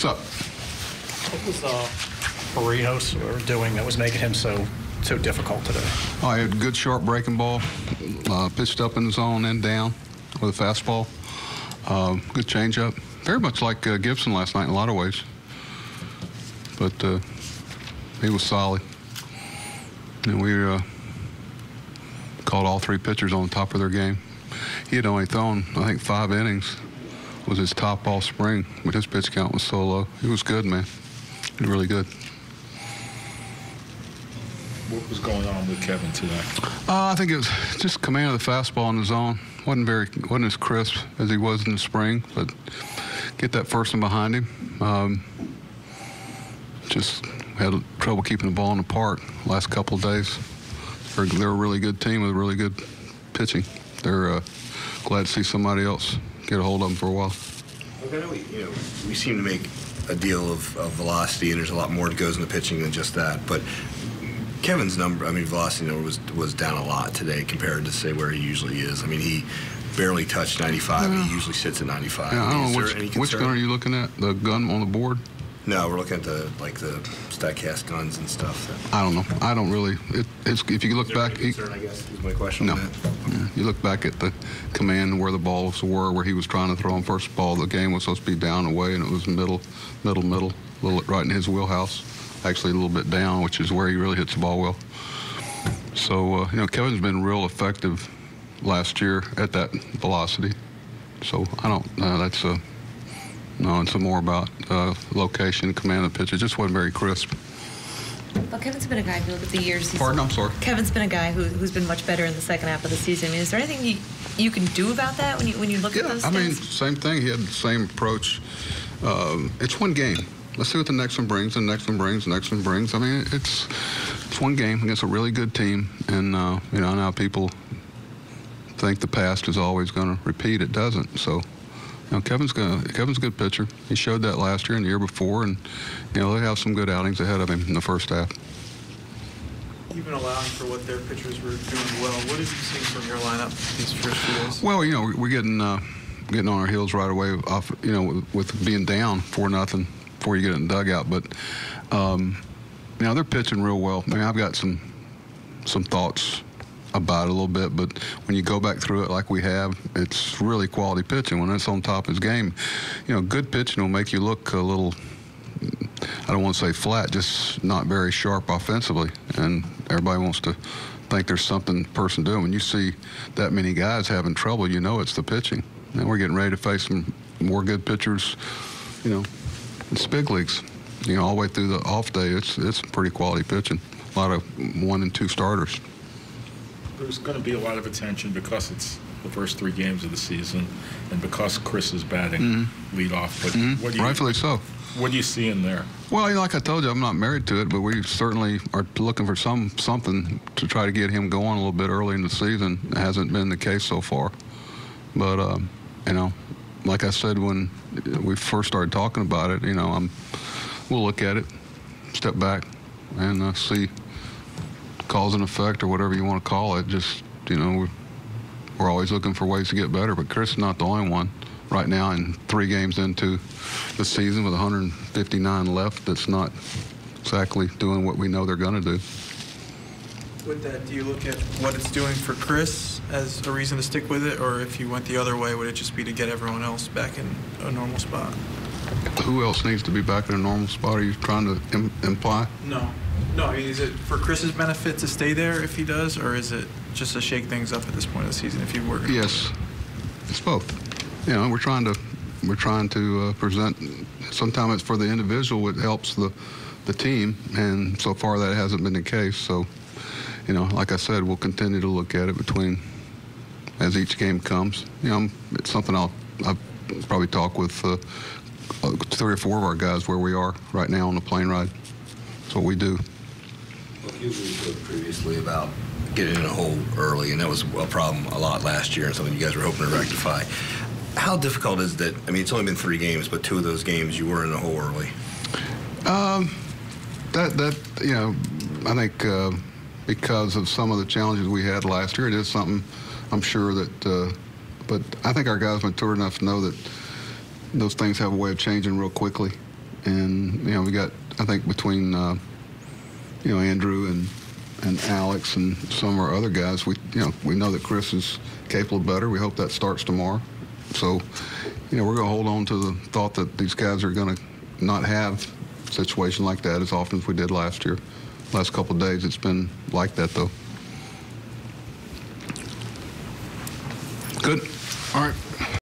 What's up? What was Barrios doing that was making him so difficult today? Oh, he had a good sharp breaking ball, pitched up in the zone and down with a fastball. Good changeup. Very much like Gibson last night in a lot of ways. But he was solid. And we called all three pitchers on top of their game. He had only thrown, I think, 5 innings. Was his top all spring, but his pitch count was so low. He was good, man. He was really good. What was going on with Kevin today? I think it was just command of the fastball in the zone. Wasn't as crisp as he was in the spring, but get that first one behind him. Just had trouble keeping the ball in the park the last couple of days. They're a really good team with really good pitching. They're glad to see somebody else get a hold of them for a while. Okay, we seem to make a deal of velocity, and there's a lot more that goes in the pitching than just that. But Kevin's velocity number was down a lot today compared to, say, where he usually is. I mean, he barely touched 95. He usually sits at 95. Yeah, I don't know which gun are you looking at? The gun on the board? No, we're looking at the Statcast guns and stuff. I don't know. I don't really. If you look back, concern, I guess, is my question. No. On that. Yeah, you look back at the command where the balls were, where he was trying to throw them. First ball, the game was supposed to be down away, and it was middle, right in his wheelhouse. Actually, a little bit down, which is where he really hits the ball well. So Kevin's been real effective last year at that velocity. So I don't. That's a. No, it's more about location, command of the pitch. It just wasn't very crisp. But Kevin's been a guy, if you look at the years. Pardon, I'm sorry. Kevin's been a guy who's been much better in the second half of the season. I mean, is there anything you can do about that when you look at those things? I mean, same thing. He had the same approach. It's one game. Let's see what the next one brings, and the next one brings, the next one brings. I mean, it's one game against a really good team, and now people think the past is always going to repeat. It doesn't. So. Kevin's a good pitcher. He showed that last year and the year before, and they have some good outings ahead of him in the first half. Even allowing for what their pitchers were doing well, what have you seen from your lineup these first few days? Well, we're getting on our heels right away off, with being down 4-0 before you get in the dugout. But they're pitching real well. I mean, I've got some thoughts about it a little bit, but when you go back through it like we have, it's really quality pitching. When it's on top of his game, good pitching will make you look a little, I don't want to say flat, just not very sharp offensively. And everybody wants to think there's something person doing. When you see that many guys having trouble, it's the pitching. And we're getting ready to face some more good pitchers, it's big leagues. All the way through the off day, it's pretty quality pitching. A lot of 1 and 2 starters. There's going to be a lot of attention because it's the first 3 games of the season and because Chris is batting leadoff. But rightfully so. What do you see in there? Well, like I told you, I'm not married to it, but we certainly are looking for something to try to get him going a little bit early in the season. It hasn't been the case so far. But, like I said when we first started talking about it, we'll look at it, step back, and see cause and effect or whatever you want to call it. Just, we're always looking for ways to get better, but Chris is not the only one right now, and 3 games into the season with 159 left that's not exactly doing what we know they're going to do. With that, do you look at what it's doing for Chris as a reason to stick with it, or if you went the other way, would it just be to get everyone else back in a normal spot? Who else needs to be back in a normal spot? Are you trying to imply? No, I mean, is it for Chris's benefit to stay there if he does, or is it just to shake things up at this point of the season if he were? Yes, it's both. We're trying to present. Sometimes it's for the individual. It helps the team, and so far that hasn't been the case. So, like I said, we'll continue to look at it as each game comes. It's something I'll probably talk with 3 or 4 of our guys where we are right now on the plane ride. That's what we do. Well, you spoke previously about getting in a hole early, and that was a problem a lot last year and something you guys were hoping to rectify. How difficult is that? I mean, it's only been 3 games, but 2 of those games you were in a hole early. I think because of some of the challenges we had last year, it is something I'm sure that, but I think our guys matured enough to know that those things have a way of changing real quickly. And we got, I think, between Andrew and Alex and some of our other guys, we know that Chris is capable of better. We hope that starts tomorrow. So, we're going to hold on to the thought that these guys are going to not have a situation like that as often as we did last year. Last couple of days, it's been like that, though. Good. All right.